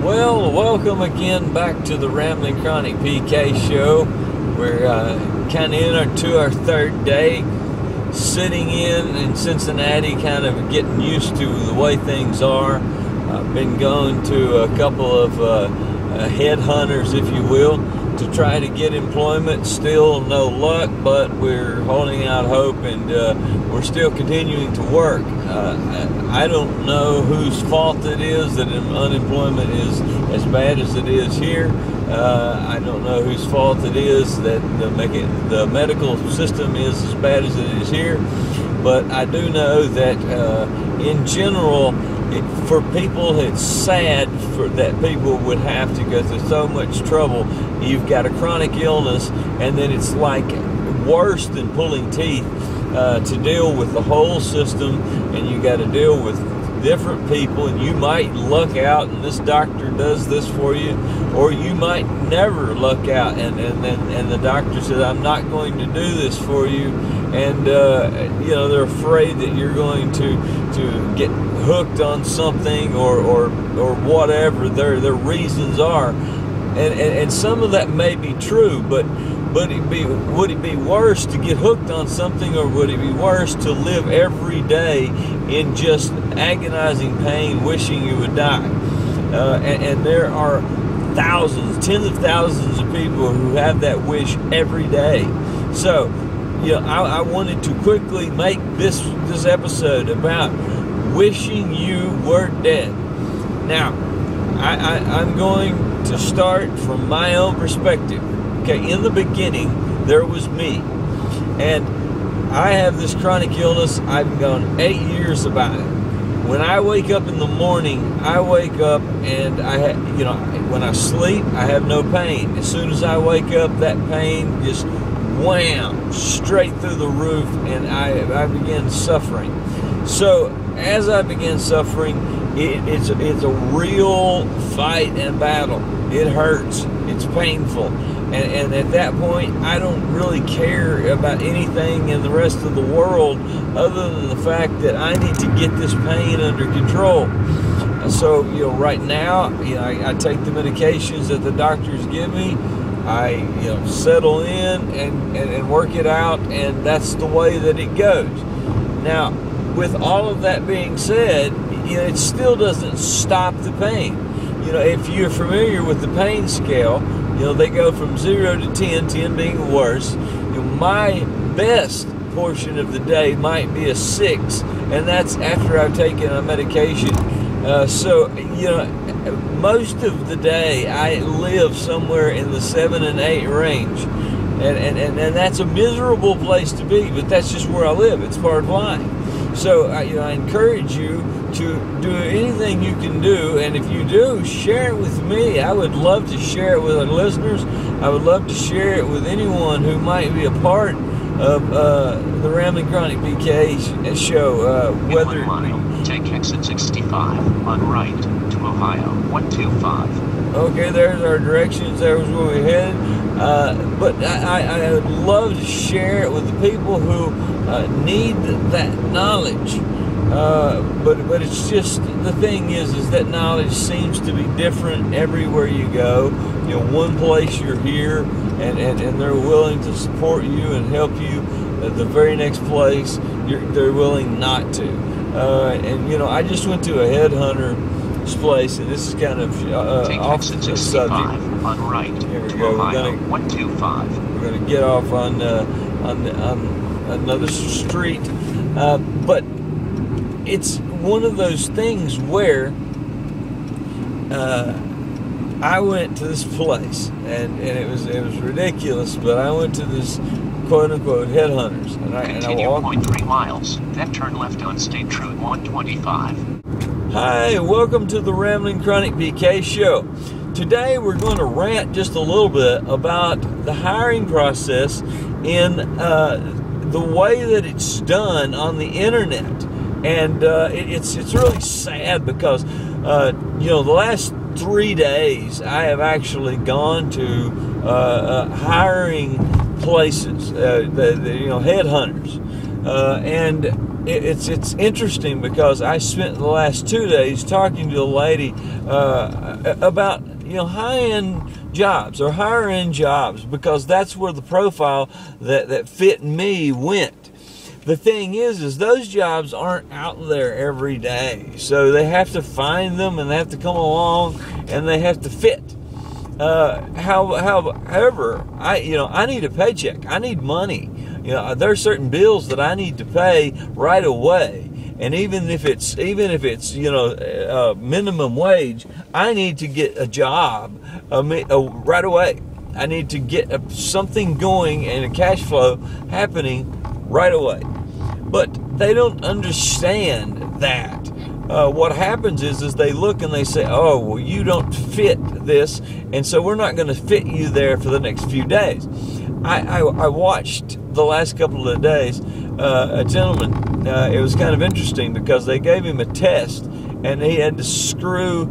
Well, welcome again back to the Rambling Chronic PK show. We're kind of into our third day, sitting in Cincinnati, kind of getting used to the way things are. I've been going to a couple of headhunters, if you will, to try to get employment. Still no luck, but we're holding out hope, and we're still continuing to work. I don't know whose fault it is that unemployment is as bad as it is here. I don't know whose fault it is that the medical system is as bad as it is here. But I do know that in general, for people, it's sad that people would have to go through so much trouble. You've got a chronic illness, and then it's like worse than pulling teeth to deal with the whole system, and you got to deal with different people, and you might luck out and this doctor does this for you, or you might never luck out and the doctor says, I'm not going to do this for you, and you know, they're afraid that you're going to get hooked on something or whatever their reasons are, and some of that may be true, but would it be worse to get hooked on something, or would it be worse to live every day in just agonizing pain, wishing you would die? And there are thousands, tens of thousands of people who have that wish every day. So, you know, I wanted to quickly make this episode about wishing you were dead. Now, I'm going to start from my own perspective. Okay, in the beginning, there was me, and I have this chronic illness. I've gone 8 years about it. When I wake up in the morning, I wake up and when I sleep, I have no pain. As soon as I wake up, that pain just wham, straight through the roof, and I begin suffering. So as I begin suffering, it's a real fight and battle. It hurts. It's painful. And at that point, I don't really care about anything in the rest of the world other than the fact that I need to get this pain under control. So, you know, right now, you know, I take the medications that the doctors give me. I, you know, settle in and work it out, and that's the way that it goes. Now, with all of that being said, you know, it still doesn't stop the pain. You know, if you're familiar with the pain scale, you know, they go from 0 to 10, 10 being the worst. You know, my best portion of the day might be a 6, and that's after I've taken a medication. So, you know, most of the day I live somewhere in the 7 and 8 range. And that's a miserable place to be, but that's just where I live. It's part of life. So, you know, I encourage you to do anything you can do, and if you do, share it with me. I would love to share it with our listeners. I would love to share it with anyone who might be a part of the Rambling Chronic PK show. Whether in 1 mile, take exit 65 on right to Ohio 125. Okay, there's our directions. There's where we headed. But I would love to share it with the people who need that knowledge. But it's just, the thing is that knowledge seems to be different everywhere you go. You know, one place you're here and they're willing to support you and help you. The very next place, they're willing not to. And you know, I just went to a headhunter's place, and this is kind of off the subject. On right. Here we go. We're gonna 125. We're gonna get off on another street, but it's one of those things where I went to this place, and it was ridiculous, but I went to this quote-unquote headhunters, and I walked 0.3 miles, then turn left on State Route 125. Hi, welcome to the Rambling Chronic PK show. Today we're going to rant just a little bit about the hiring process in the way that it's done on the internet. And it's really sad because, you know, the last 3 days I have actually gone to hiring places, you know, headhunters. And it's interesting because I spent the last 2 days talking to a lady about high-end jobs or higher-end jobs, because that's where the profile that fit me went. The thing is those jobs aren't out there every day, so they have to find them and they have to come along and they have to fit. However, I need a paycheck. I need money. There are certain bills that I need to pay right away, and even if it's minimum wage, I need to get a job right away. I need to get something going and a cash flow happening right away. But they don't understand that. What happens is they look and they say, oh, well, you don't fit this, and so we're not going to fit you there for the next few days. I watched the last couple of days a gentleman. It was kind of interesting because they gave him a test, and he had to screw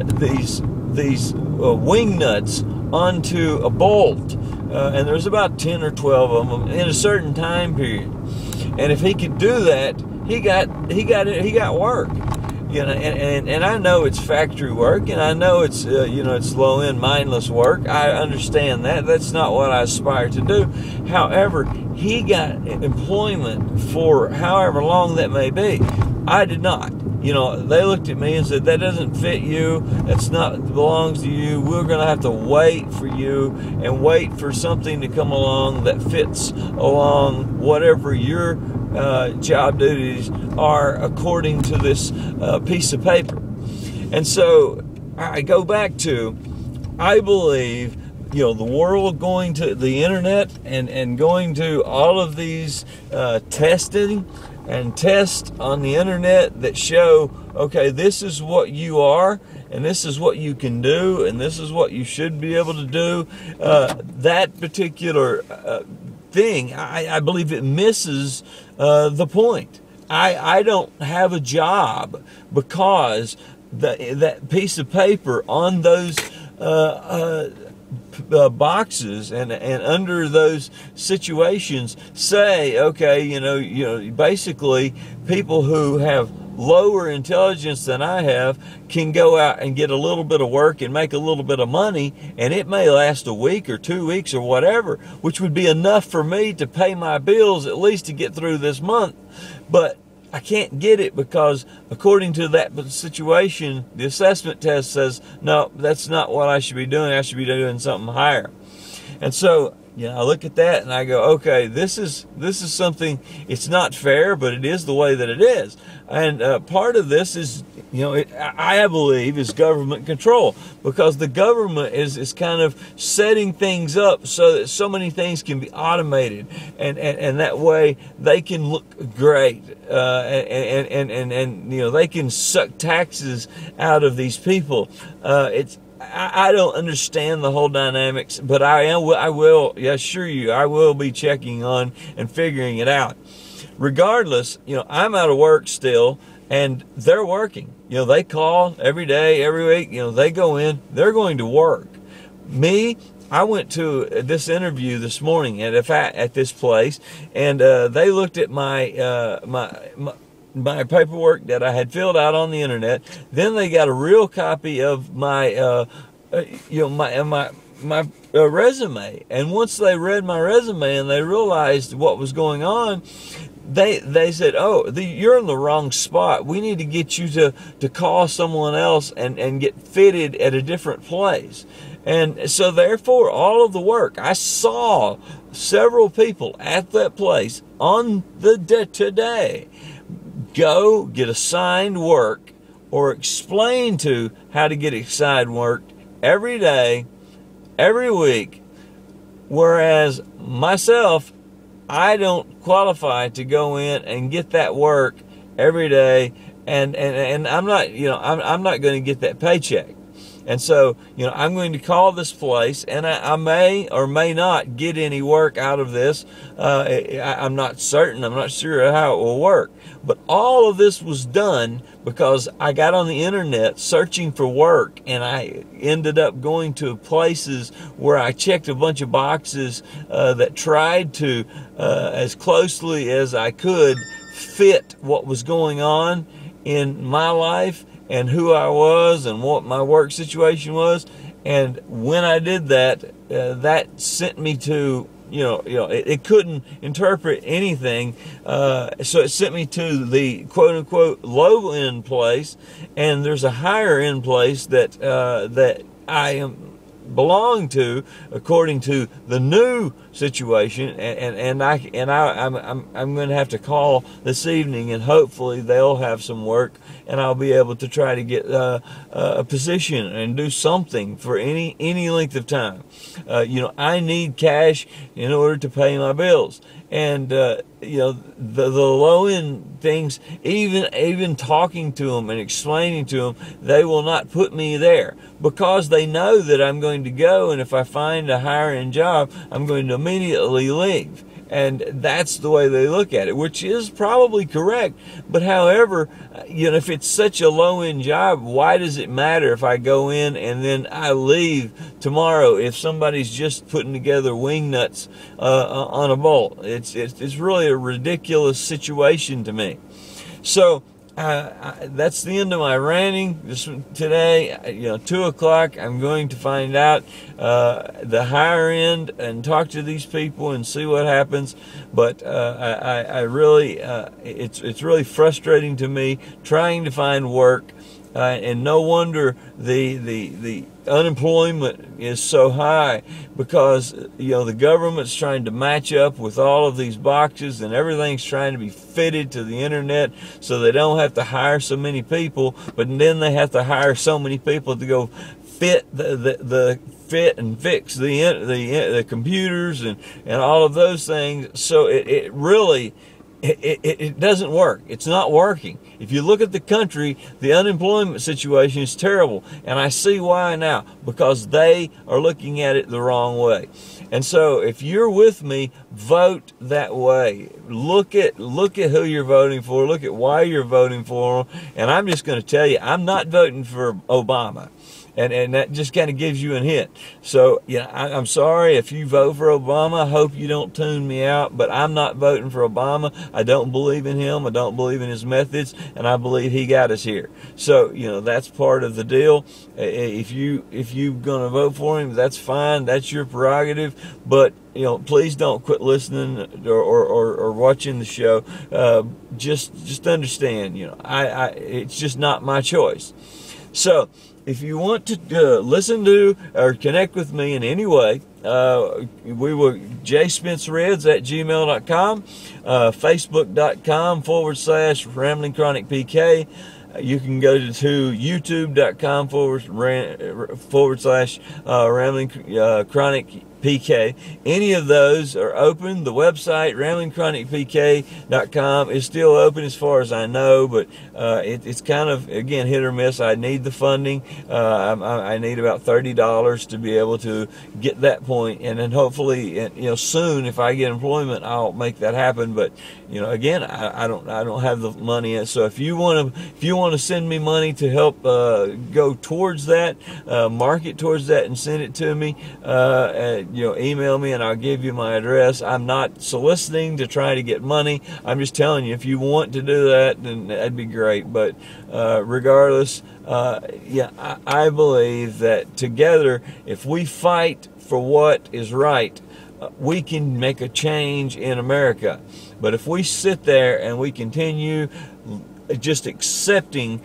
these wing nuts onto a bolt, and there's about 10 or 12 of them in a certain time period. And if he could do that, he got work, and I know it's factory work, and I know it's it's low end mindless work. I understand that. That's not what I aspire to do. However, he got employment for however long that may be. I did not. They looked at me and said, that doesn't fit you. That's not belongs to you. We're going to have to wait for you and wait for something to come along that fits along whatever your job duties are according to this piece of paper. And so I go back to, I believe, the world going to the internet and going to all of these testing and tests on the internet that show, okay, this is what you are, and this is what you can do, and this is what you should be able to do. That particular thing, I believe it misses the point. I don't have a job because that piece of paper on those boxes and under those situations say, okay, basically people who have lower intelligence than I have can go out and get a little bit of work and make a little bit of money, and it may last a week or 2 weeks or whatever, which would be enough for me to pay my bills at least to get through this month. But I can't get it because according to that situation, the assessment test says, no, that's not what I should be doing. I should be doing something higher. And so, I look at that and I go, okay, this is something, it's not fair, but it is the way that it is. And part of this is, I believe is government control, because the government is kind of setting things up so that so many things can be automated, and that way they can look great, and they can suck taxes out of these people. I don't understand the whole dynamics, but I will assure you, I will be checking on and figuring it out. Regardless, I'm out of work still, and they're working. They call every day, every week. They go in, they're going to work. Me, I went to this interview this morning at this place, and they looked at my my paperwork that I had filled out on the internet. Then they got a real copy of my my resume. And once they read my resume and they realized what was going on, they said, oh, you're in the wrong spot. We need to get you to call someone else and get fitted at a different place. And so therefore, all of the work, I saw several people at that place on the today go get assigned work or explain to how to get assigned work every day, every week, whereas myself, I don't qualify to go in and get that work every day, and I'm not, I'm not going to get that paycheck. And so, I'm going to call this place, and I may or may not get any work out of this. I'm not certain. I'm not sure how it will work. But all of this was done because I got on the internet searching for work, and I ended up going to places where I checked a bunch of boxes that tried to, as closely as I could, fit what was going on in my life and who I was and what my work situation was. And when I did that, that sent me to, it couldn't interpret anything. So it sent me to the quote unquote low end place, and there's a higher end place that I belong to according to the new situation, and I'm going to have to call this evening, and hopefully they'll have some work, and I'll be able to try to get a position and do something for any length of time. I need cash in order to pay my bills. And the low end things, even talking to them and explaining to them, they will not put me there because they know that I'm going to go, and if I find a higher end job, I'm going to immediately leave. And that's the way they look at it, which is probably correct. But however, if it's such a low-end job, why does it matter if I go in and then I leave tomorrow if somebody's just putting together wing nuts on a bolt? It's really a ridiculous situation to me. So that's the end of my ranting today. 2 o'clock, I'm going to find out the higher end and talk to these people and see what happens. But I really, it's really frustrating to me trying to find work, and no wonder the unemployment is so high, because the government's trying to match up with all of these boxes, and everything's trying to be fitted to the internet so they don't have to hire so many people, but then they have to hire so many people to go fit the fit and fix the computers and all of those things. So it really it doesn't work. It's not working. If you look at the country, the unemployment situation is terrible. And I see why now, because they are looking at it the wrong way. And so if you're with me, vote that way. Look at who you're voting for. Look at why you're voting for them. And I'm just going to tell you, I'm not voting for Obama. And that just kind of gives you a hint. So, I'm sorry if you vote for Obama. I hope you don't tune me out, but I'm not voting for Obama. I don't believe in him. I don't believe in his methods, and I believe he got us here. So, that's part of the deal. If you're going to vote for him, that's fine. That's your prerogative. But, please don't quit listening or watching the show. Just understand, it's just not my choice. So, if you want to listen to or connect with me in any way, we were jspencereds@gmail.com, facebook.com/RamblingChronicPK. You can go to youtube.com/RamblingChronicPK. Any of those are open. The website, RamblingChronicPK.com, is still open as far as I know, but it's kind of, again, hit or miss. I need the funding. I need about $30 to be able to get that point, and then hopefully, soon, if I get employment, I'll make that happen. But again, I don't have the money yet. So if you want to send me money to help go towards that, market towards that, and send it to me, email me and I'll give you my address. I'm not soliciting to try to get money. I'm just telling you, if you want to do that, then that'd be great. But regardless, I believe that together, if we fight for what is right, we can make a change in America. But if we sit there and we continue just accepting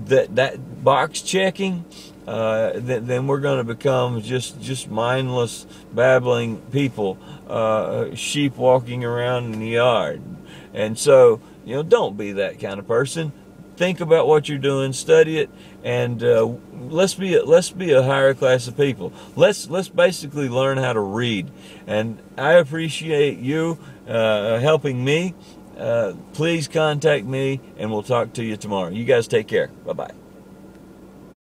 that box checking, then we're going to become just mindless, babbling people, sheep walking around in the yard. And so, don't be that kind of person. Think about what you're doing, study it, and let's be a higher class of people. Let's basically learn how to read. And I appreciate you helping me. Please contact me, and we'll talk to you tomorrow. You guys take care. Bye-bye.